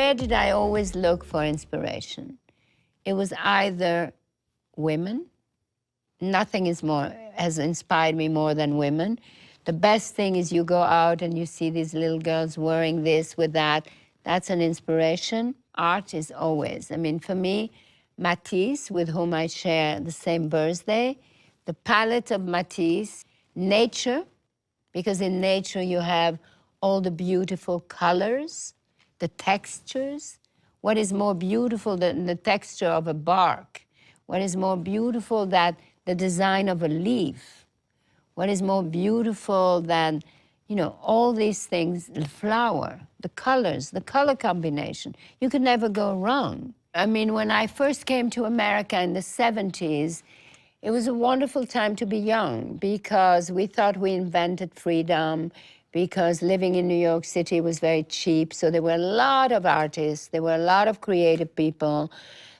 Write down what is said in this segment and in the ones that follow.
where did I always look for inspiration? It was either women. Nothing has inspired me more than women. The best thing is you go out and you see these little girls wearing this with that. That's an inspiration. Art is always. I mean, for me, Matisse, with whom I share the same birthday, the palette of Matisse, nature, because in nature you have all the beautiful colors, the textures. What is more beautiful than the texture of a bark? What is more beautiful than the design of a leaf? What is more beautiful than, you know, all these things, the flower, the colors, the color combination? You could never go wrong. I mean, when I first came to America in the 70s, it was a wonderful time to be young because we thought we invented freedom, because living in New York City was very cheap. So there were a lot of artists, there were a lot of creative people,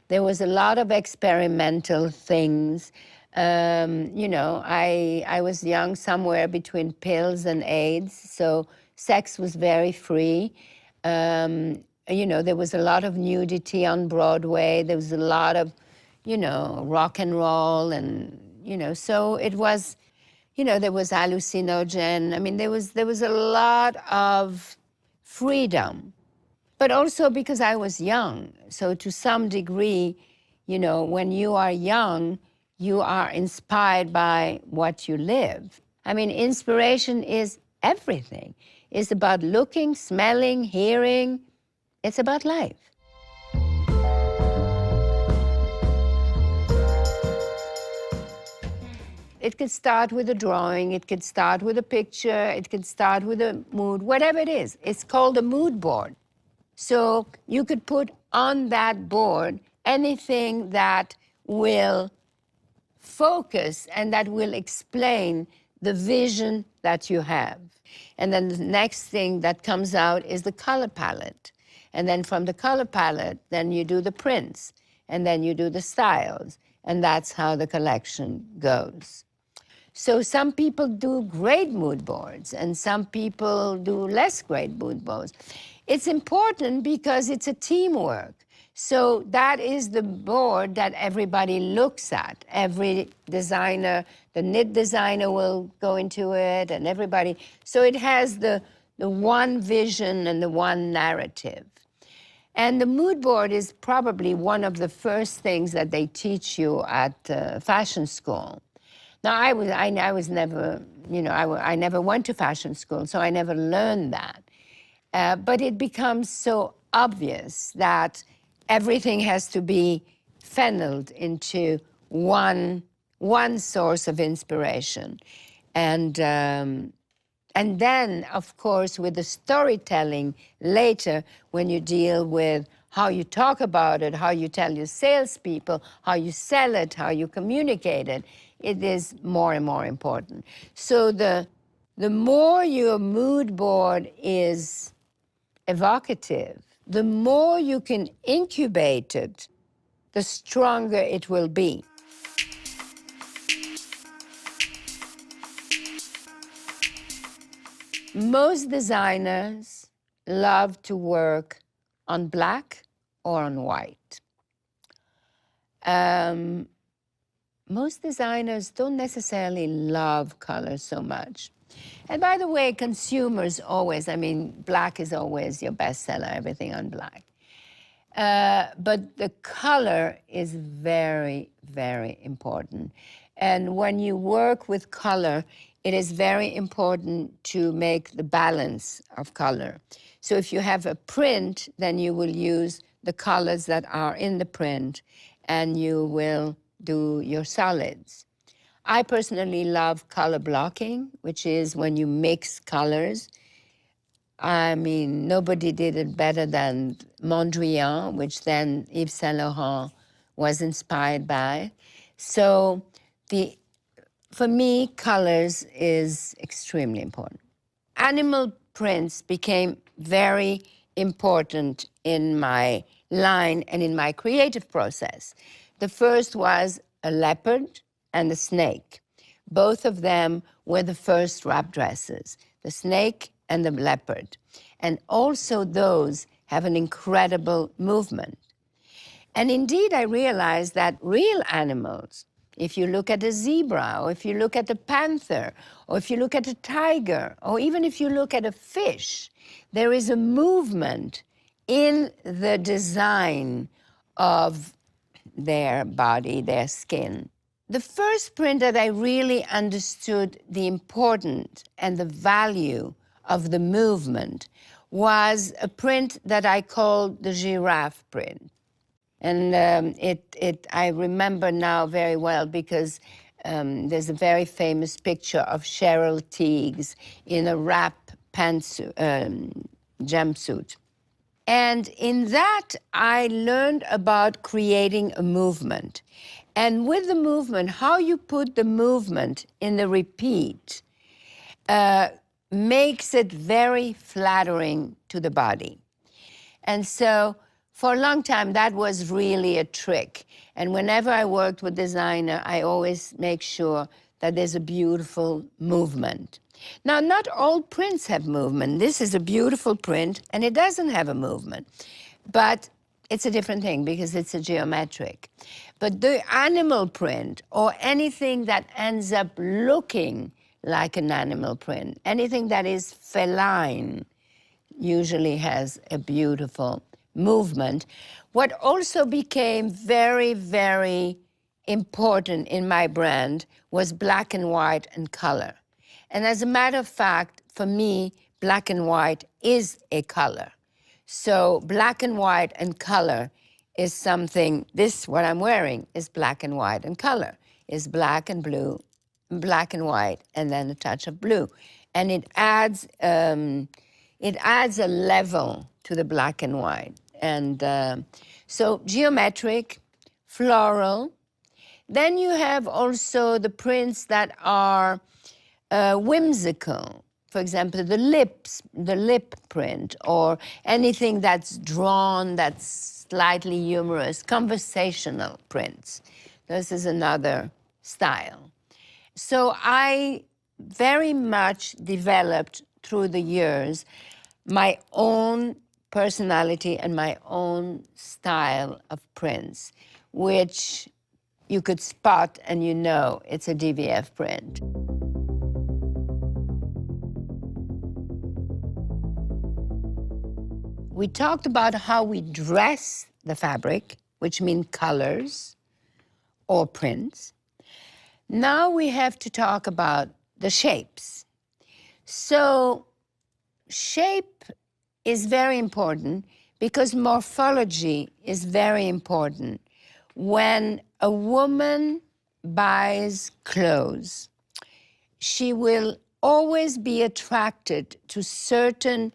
there was a lot of experimental things. You know, I was young somewhere between pills and AIDS, so sex was very free. You know, there was a lot of nudity on Broadway. There was a lot of, you know, rock and roll and, you know, so it was, you know, there was hallucinogen. I mean, there was a lot of freedom, but also because I was young. So to some degree, you know, when you are young, you are inspired by what you live. I mean, inspiration is everything. It's about looking, smelling, hearing. It's about life. It could start with a drawing, it could start with a picture, it could start with a mood, whatever it is. It's called a mood board. So you could put on that board anything that will focus and that will explain the vision that you have. And then the next thing that comes out is the color palette. And then from the color palette, then you do the prints, and then you do the styles, and that's how the collection goes. So some people do great mood boards, and some people do less great mood boards. It's important because it's a teamwork. So that is the board that everybody looks at. Every designer, the knit designer will go into it, and everybody. So it has the one vision and the one narrative. And the mood board is probably one of the first things that they teach you at fashion school. Now, I was never, you know, I never went to fashion school, so I never learned that. But it becomes so obvious that everything has to be funneled into one source of inspiration. And then, of course, with the storytelling later, when you deal with how you talk about it, how you tell your salespeople, how you sell it, how you communicate it, it is more and more important. So the more your mood board is evocative, the more you can incubate it, the stronger it will be. Most designers love to work on black or on white. Most designers don't necessarily love color so much. And by the way, consumers always, I mean, black is always your bestseller, everything on black. But the color is very, very important. And when you work with color, it is very important to make the balance of color. So if you have a print, then you will use the colors that are in the print, and you will do your solids. I personally love color blocking, which is when you mix colors. I mean, nobody did it better than Mondrian, which then Yves Saint Laurent was inspired by. So for me, colors is extremely important. Animal prints became very important in my line and in my creative process. The first was a leopard and a snake. Both of them were the first wrap dresses, the snake and the leopard. And also those have an incredible movement. And indeed, I realized that real animals, if you look at a zebra, or if you look at a panther, or if you look at a tiger, or even if you look at a fish, there is a movement in the design of their body, their skin. The first print that I really understood the importance and the value of the movement was a print that I called the giraffe print. And I remember now very well because there's a very famous picture of Cheryl Tiegs in a wrap jumpsuit. And in that, I learned about creating a movement. And with the movement, how you put the movement in the repeat makes it very flattering to the body. And so for a long time, that was really a trick. And whenever I worked with designer, I always make sure that there's a beautiful movement. Now, not all prints have movement. This is a beautiful print, and it doesn't have a movement. But it's a different thing because it's a geometric. But the animal print, or anything that ends up looking like an animal print, anything that is feline, usually has a beautiful movement. What also became very, very important in my brand was black and white and color. And as a matter of fact, for me, black and white is a color. So black and white and color is something, what I'm wearing is black and white and color, is black and blue, black and white, and then a touch of blue. And it adds a level to the black and white. And so geometric, floral. Then you have also the prints that are whimsical. For example, the lip print, or anything that's drawn, that's slightly humorous, conversational prints. This is another style. So I very much developed through the years my own personality and my own style of prints, which you could spot and you know it's a DVF print. We talked about how we dress the fabric, which means colors or prints. Now we have to talk about the shapes. So shape is very important because morphology is very important. When a woman buys clothes, she will always be attracted to certain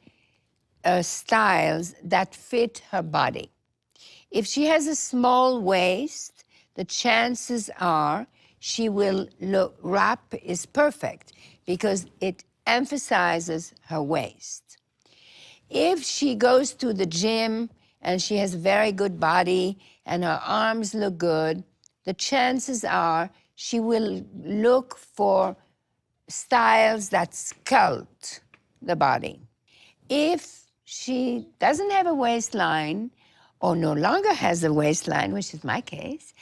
styles that fit her body. If she has a small waist, the chances are she will look, wrap is perfect because it emphasizes her waist. If she goes to the gym and she has a very good body and her arms look good, the chances are she will look for styles that sculpt the body. If she doesn't have a waistline or no longer has a waistline, which is my case,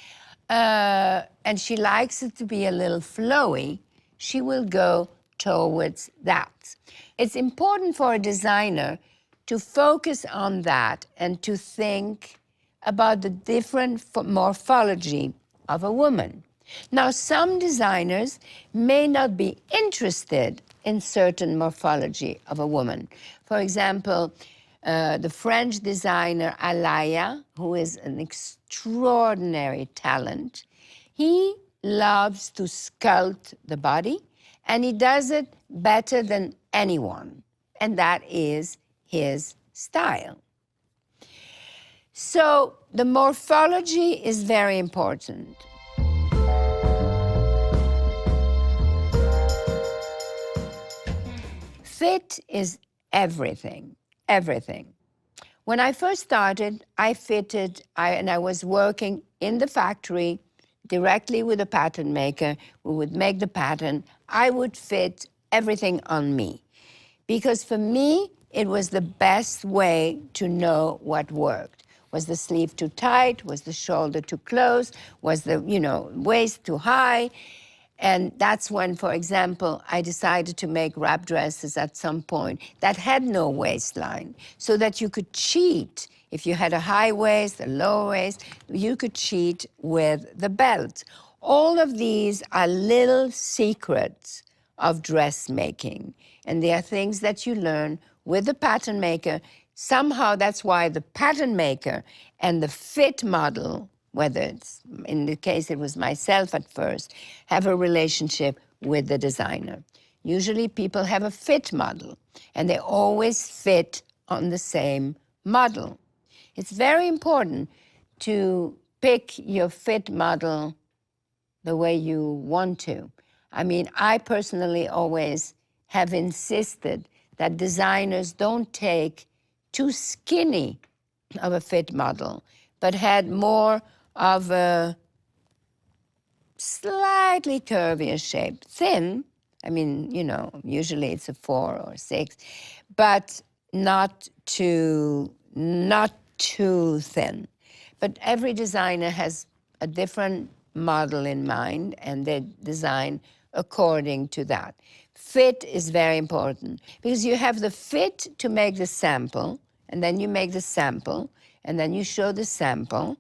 and she likes it to be a little flowy, she will go towards that. It's important for a designer to focus on that and to think about the different morphology of a woman. Now, some designers may not be interested in certain morphology of a woman. For example, the French designer Alaya, who is an extraordinary talent, he loves to sculpt the body, and he does it better than anyone, and that is his style. So the morphology is very important. Fit is everything, everything. When I first started, I was working in the factory directly with a pattern maker who would make the pattern. I would fit everything on me. Because for me, it was the best way to know what worked. Was the sleeve too tight? Was the shoulder too close? Was the, waist too high? And that's when, for example, I decided to make wrap dresses at some point that had no waistline, so that you could cheat. If you had a high waist, a low waist, you could cheat with the belt. All of these are little secrets of dressmaking, and they are things that you learn with the pattern maker. Somehow that's why the pattern maker and the fit model, whether it's, in the case it was myself at first, have a relationship with the designer. Usually people have a fit model, and they always fit on the same model. It's very important to pick your fit model the way you want to. I mean, I personally always have insisted that designers don't take too skinny of a fit model, but had more of a slightly curvier shape. Thin, I mean, usually it's a 4 or 6, but not too thin. But every designer has a different model in mind, and they design according to that. Fit is very important, because you have the fit to make the sample, and then you make the sample, and then you show the sample,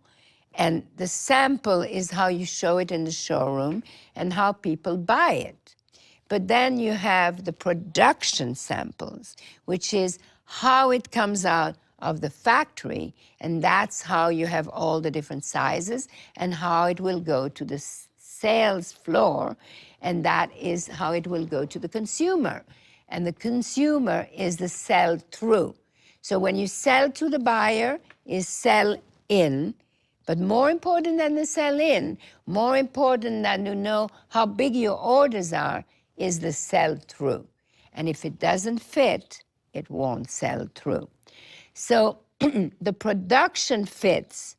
and the sample is how you show it in the showroom and how people buy it. But then you have the production samples, which is how it comes out of the factory, and that's how you have all the different sizes and how it will go to the sales floor, and that is how it will go to the consumer. And the consumer is the sell-through. So when you sell to the buyer is sell-in, but more important than the sell-in, more important than to know how big your orders are, is the sell-through. And if it doesn't fit, it won't sell through. So the production fits,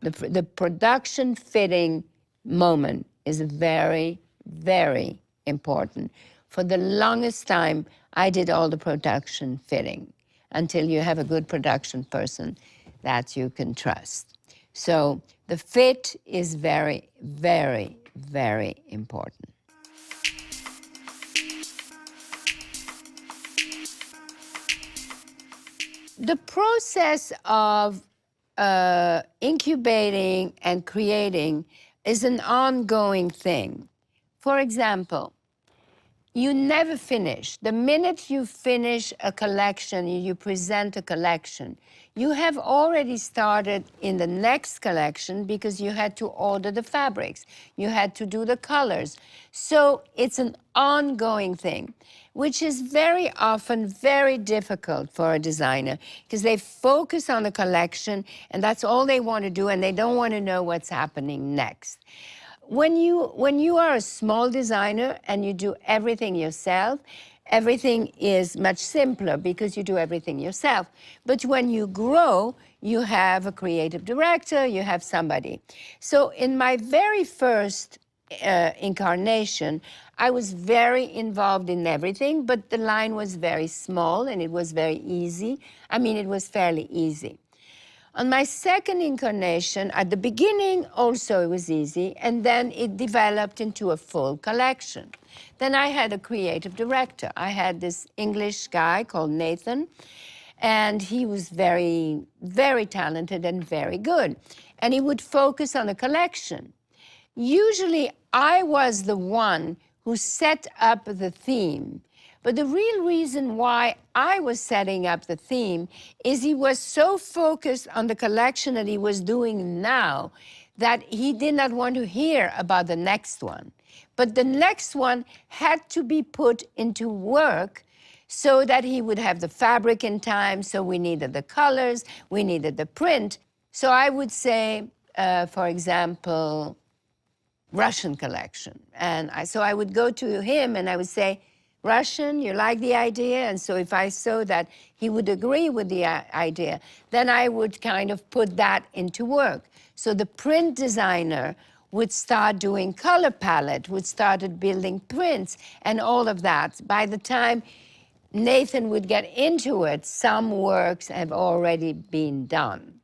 the production fitting moment is very, very important. For the longest time, I did all the production fitting until you have a good production person that you can trust. So the fit is very, very, very important. The process of incubating and creating is an ongoing thing. For example, you never finish. The minute you finish a collection, you present a collection, you have already started in the next collection because you had to order the fabrics, you had to do the colors. So it's an ongoing thing, which is very often very difficult for a designer because they focus on the collection and that's all they want to do, and they don't want to know what's happening next. When you are a small designer and you do everything yourself, everything is much simpler because you do everything yourself. But when you grow, you have a creative director, you have somebody. So in my very first incarnation, I was very involved in everything, but the line was very small and it was very easy. I mean, it was fairly easy. On my second incarnation, at the beginning also it was easy, and then it developed into a full collection. Then I had a creative director. I had this English guy called Nathan, and he was very, very talented and very good. And he would focus on a collection. Usually I was the one who set up the theme. But the real reason why I was setting up the theme is he was so focused on the collection that he was doing now that he did not want to hear about the next one. But the next one had to be put into work so that he would have the fabric in time. So we needed the colors, we needed the print. So I would say, for example, Russian collection. And so I would go to him and I would say, Russian, you like the idea? And so if I saw that he would agree with the idea, then I would kind of put that into work. So the print designer would start doing color palette, would start building prints and all of that. By the time Nathan would get into it, some works have already been done.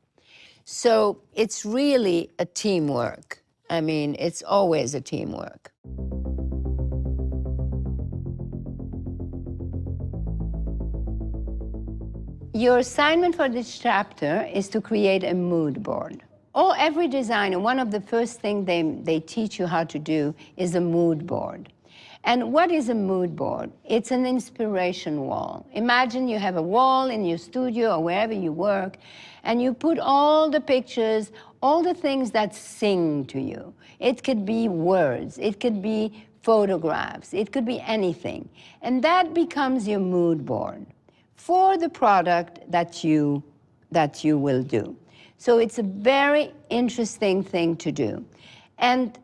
So it's really a teamwork. I mean, it's always a teamwork. Your assignment for this chapter is to create a mood board. Every designer, one of the first things they teach you how to do is a mood board. And what is a mood board? It's an inspiration wall. Imagine you have a wall in your studio or wherever you work, and you put all the pictures, all the things that sing to you. It could be words, it could be photographs, it could be anything. And that becomes your mood board for the product that you will do. So it's a very interesting thing to do. And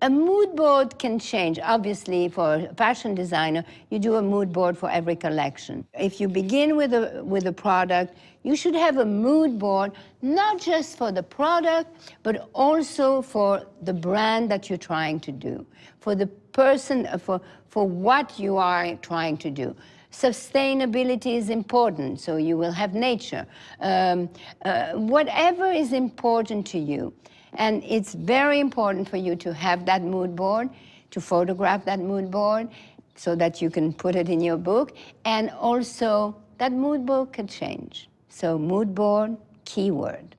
a mood board can change. Obviously, for a fashion designer, you do a mood board for every collection. If you begin with a product, you should have a mood board, not just for the product, but also for the brand that you're trying to do, for the person, for what you are trying to do. Sustainability is important, so you will have nature. Whatever is important to you. And it's very important for you to have that mood board, to photograph that mood board so that you can put it in your book. And also, that mood board can change. So mood board, keyword.